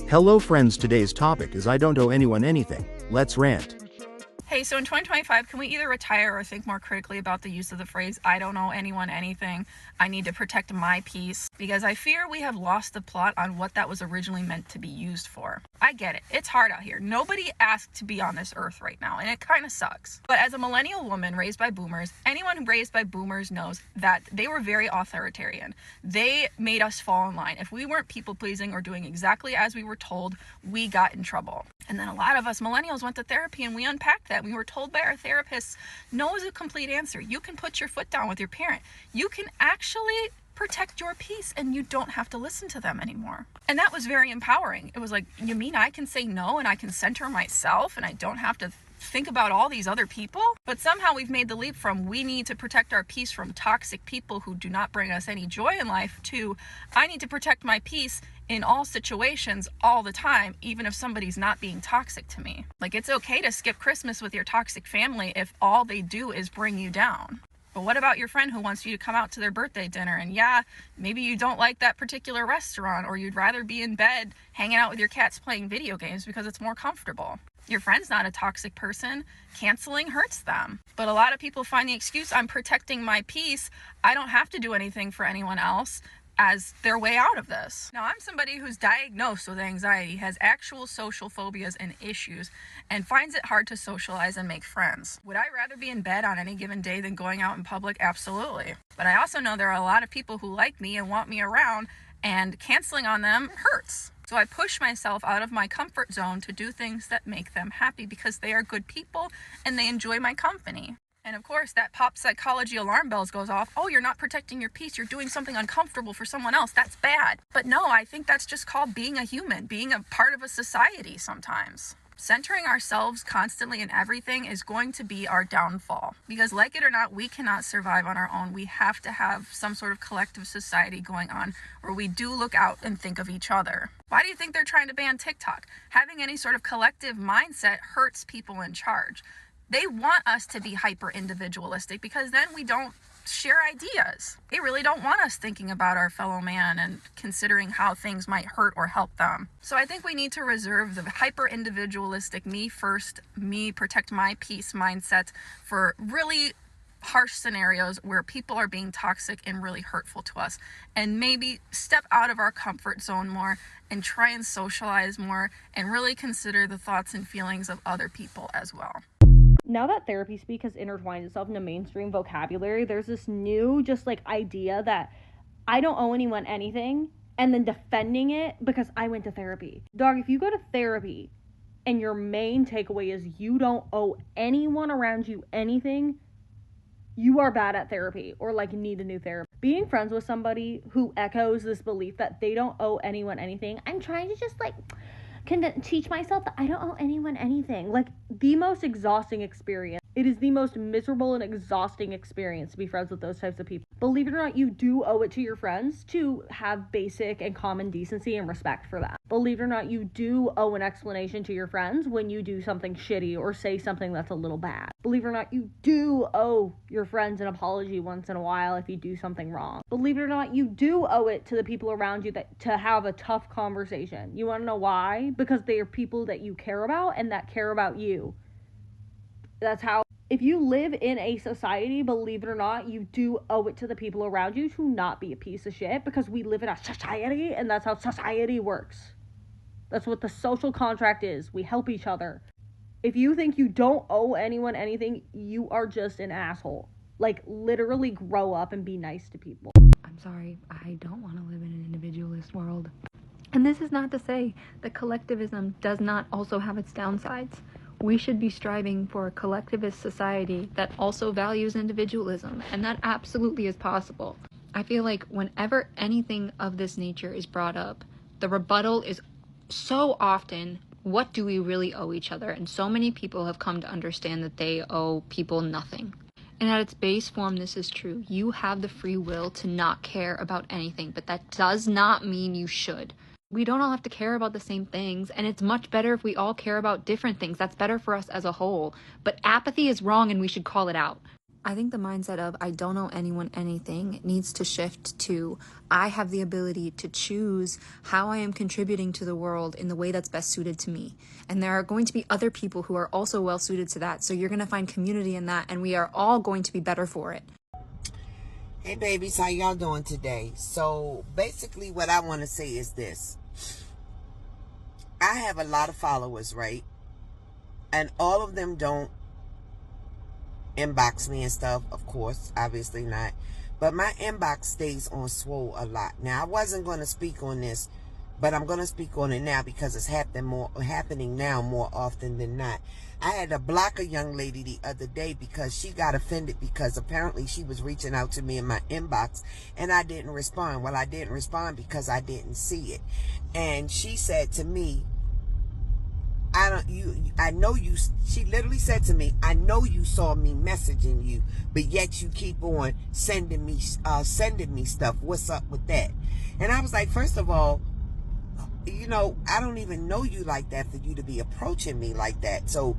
Hello friends, today's topic is I don't owe anyone anything. Let's rant. Hey, so in 2025, can we either retire or think more critically about the use of the phrase, I don't owe anyone anything, I need to protect my peace? Because I fear we have lost the plot on what that was originally meant to be used for. I get it. It's hard out here. Nobody asked to be on this earth right now, and it kind of sucks. But as a millennial woman raised by boomers, anyone raised by boomers knows that they were very authoritarian. They made us fall in line. If we weren't people-pleasing or doing exactly as we were told, we got in trouble. And then a lot of us millennials went to therapy and we unpacked that. We were told by our therapists, no is a complete answer. You can put your foot down with your parent. You can actually protect your peace and you don't have to listen to them anymore. And that was very empowering. It was like, you mean I can say no and I can center myself and I don't have to think about all these other people? But somehow we've made the leap from we need to protect our peace from toxic people who do not bring us any joy in life to I need to protect my peace in all situations all the time, even if somebody's not being toxic to me. Like, it's okay to skip Christmas with your toxic family if all they do is bring you down. But what about your friend who wants you to come out to their birthday dinner? And yeah, maybe you don't like that particular restaurant, or you'd rather be in bed hanging out with your cats playing video games because it's more comfortable. Your friend's not a toxic person. Canceling hurts them. But a lot of people find the excuse, I'm protecting my peace, I don't have to do anything for anyone else, as their way out of this. Now, I'm somebody who's diagnosed with anxiety, has actual social phobias and issues, and finds it hard to socialize and make friends. Would I rather be in bed on any given day than going out in public? Absolutely. But I also know there are a lot of people who like me and want me around, and canceling on them hurts. So I push myself out of my comfort zone to do things that make them happy because they are good people and they enjoy my company. And of course, that pop psychology alarm bells goes off. Oh, you're not protecting your peace. You're doing something uncomfortable for someone else. That's bad. But no, I think that's just called being a human, being a part of a society sometimes. Centering ourselves constantly in everything is going to be our downfall. Because like it or not, we cannot survive on our own. We have to have some sort of collective society going on where we do look out and think of each other. Why do you think they're trying to ban TikTok? Having any sort of collective mindset hurts people in charge. They want us to be hyper individualistic because then we don't share ideas. They really don't want us thinking about our fellow man and considering how things might hurt or help them. So I think we need to reserve the hyper individualistic me first, me protect my peace mindset for really harsh scenarios where people are being toxic and really hurtful to us, and maybe step out of our comfort zone more and try and socialize more and really consider the thoughts and feelings of other people as well. Now that therapy speak has intertwined itself into mainstream vocabulary, there's this new idea that I don't owe anyone anything, and then defending it because I went to therapy. Dog, if you go to therapy and your main takeaway is you don't owe anyone around you anything, you are bad at therapy or need a new therapist. Being friends with somebody who echoes this belief that they don't owe anyone anything, I'm trying to just can teach myself that I don't owe anyone anything. The most exhausting experience. It is the most miserable and exhausting experience to be friends with those types of people. Believe it or not, you do owe it to your friends to have basic and common decency and respect for that. Believe it or not, you do owe an explanation to your friends when you do something shitty or say something that's a little bad. Believe it or not, you do owe your friends an apology once in a while if you do something wrong. Believe it or not, you do owe it to the people around you to have a tough conversation. You want to know why? Because they are people that you care about and that care about you. That's how, if you live in a society, believe it or not, you do owe it to the people around you to not be a piece of shit, because we live in a society and that's how society works. That's what the social contract is. We help each other. If you think you don't owe anyone anything, you are just an asshole. Literally grow up and be nice to people. I'm sorry, I don't want to live in an individualist world. And this is not to say that collectivism does not also have its downsides. We should be striving for a collectivist society that also values individualism, and that absolutely is possible. I feel like whenever anything of this nature is brought up, the rebuttal is so often, what do we really owe each other? And so many people have come to understand that they owe people nothing. And at its base form, this is true. You have the free will to not care about anything, but that does not mean you should. We don't all have to care about the same things, and it's much better if we all care about different things. That's better for us as a whole. But apathy is wrong, and we should call it out. I think the mindset of I don't owe anyone anything needs to shift to I have the ability to choose how I am contributing to the world in the way that's best suited to me. And there are going to be other people who are also well suited to that. So you're going to find community in that, and we are all going to be better for it. Hey babies, how y'all doing today? So basically what I want to say is this. I have a lot of followers, right? And all of them don't inbox me and stuff, of course, obviously not. But my inbox stays on swole a lot. Now, I wasn't going to speak on this, but I'm going to speak on it now because it's happening now more often than not. I had to block a young lady the other day because she got offended because apparently she was reaching out to me in my inbox and I didn't respond. Well, I didn't respond because I didn't see it. And she said to me, she literally said to me, I know you saw me messaging you, but yet you keep on sending me stuff. What's up with that? And I was like, first of all, I don't even know you like that for you to be approaching me like that. So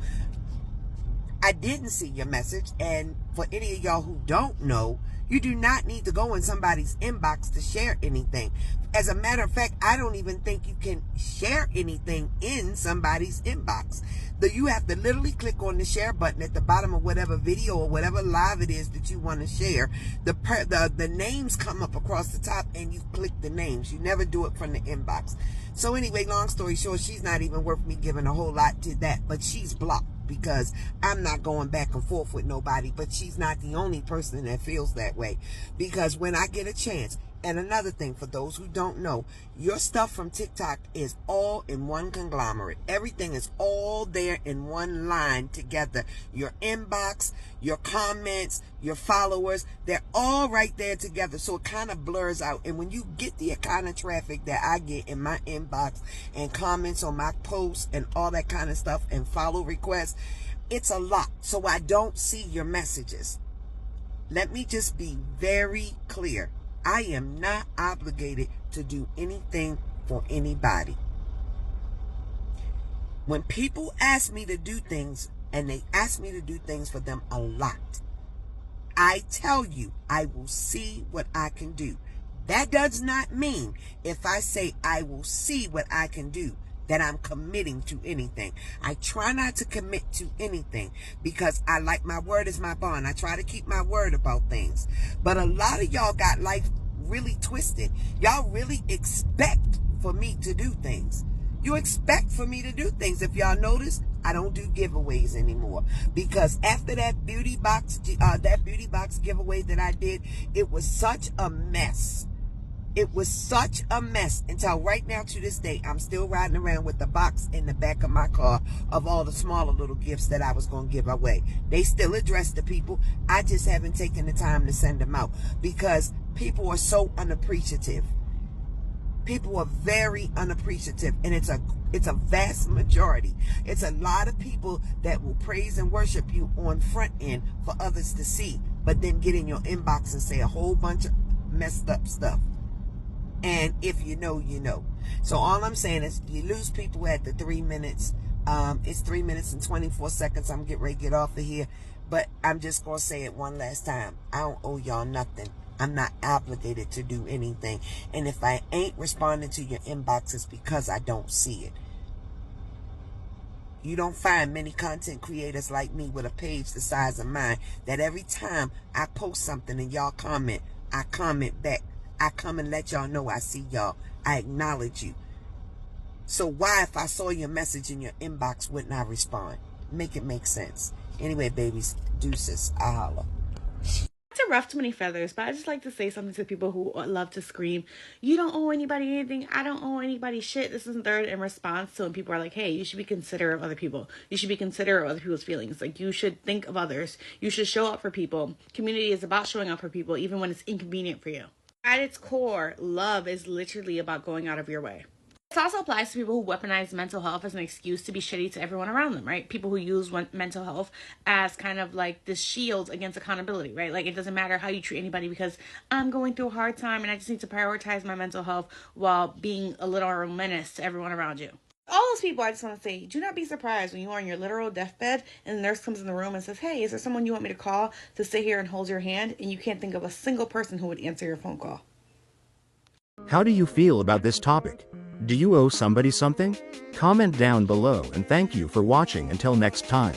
I didn't see your message. And for any of y'all who don't know, you do not need to go in somebody's inbox to share anything. As a matter of fact, I don't even think you can share anything in somebody's inbox. You have to literally click on the share button at the bottom of whatever video or whatever live it is that you want to share. The names come up across the top and you click the names. You never do it from the inbox. So anyway, long story short, she's not even worth me giving a whole lot to that, but she's blocked because I'm not going back and forth with nobody. But she's not the only person that feels that way, because when I get a chance. And another thing, for those who don't know, your stuff from TikTok is all in one conglomerate. Everything is all there in one line together. Your inbox, your comments, your followers, they're all right there together. So it kind of blurs out. And when you get the kind of traffic that I get in my inbox and comments on my posts and all that kind of stuff and follow requests, it's a lot. So I don't see your messages. Let me just be very clear. I am not obligated to do anything for anybody. When people ask me to do things, and they ask me to do things for them a lot, I tell you, I will see what I can do. That does not mean if I say I will see what I can do, that I'm committing to anything. I try not to commit to anything because I like my word is my bond. I try to keep my word about things. But a lot of y'all got life really twisted. Y'all really expect for me to do things. You expect for me to do things. If y'all notice, I don't do giveaways anymore because after that beauty box giveaway that I did, it was such a mess. It was such a mess until right now, to this day, I'm still riding around with the box in the back of my car of all the smaller little gifts that I was going to give away. They still address the people. I just haven't taken the time to send them out because people are so unappreciative. People are very unappreciative, and it's a vast majority. It's a lot of people that will praise and worship you on front end for others to see, but then get in your inbox and say a whole bunch of messed up stuff. And if you know, you know. So all I'm saying is you lose people at the 3 minutes. It's 3 minutes and 24 seconds. I'm getting ready to get off of here. But I'm just going to say it one last time. I don't owe y'all nothing. I'm not obligated to do anything. And if I ain't responding to your inbox, it's because I don't see it. You don't find many content creators like me with a page the size of mine that every time I post something and y'all comment, I comment back. I come and let y'all know I see y'all. I acknowledge you. So why, if I saw your message in your inbox, wouldn't I respond? Make it make sense. Anyway, babies, deuces. I holla. To ruffle too many feathers, but I just like to say something to people who love to scream, you don't owe anybody anything, I don't owe anybody shit, this and third, in response to when people are like, hey, you should be considerate of other people. You should be considerate of other people's feelings. Like, you should think of others. You should show up for people. Community is about showing up for people, even when it's inconvenient for you. At its core, love is literally about going out of your way. This also applies to people who weaponize mental health as an excuse to be shitty to everyone around them, right? People who use mental health as kind of like this shield against accountability, right? Like, it doesn't matter how you treat anybody because I'm going through a hard time and I just need to prioritize my mental health while being a little menace to everyone around you. All those people, I just want to say, do not be surprised when you are on your literal deathbed and the nurse comes in the room and says, hey, is there someone you want me to call to sit here and hold your hand? And you can't think of a single person who would answer your phone call. How do you feel about this topic? Do you owe somebody something? Comment down below and thank you for watching until next time.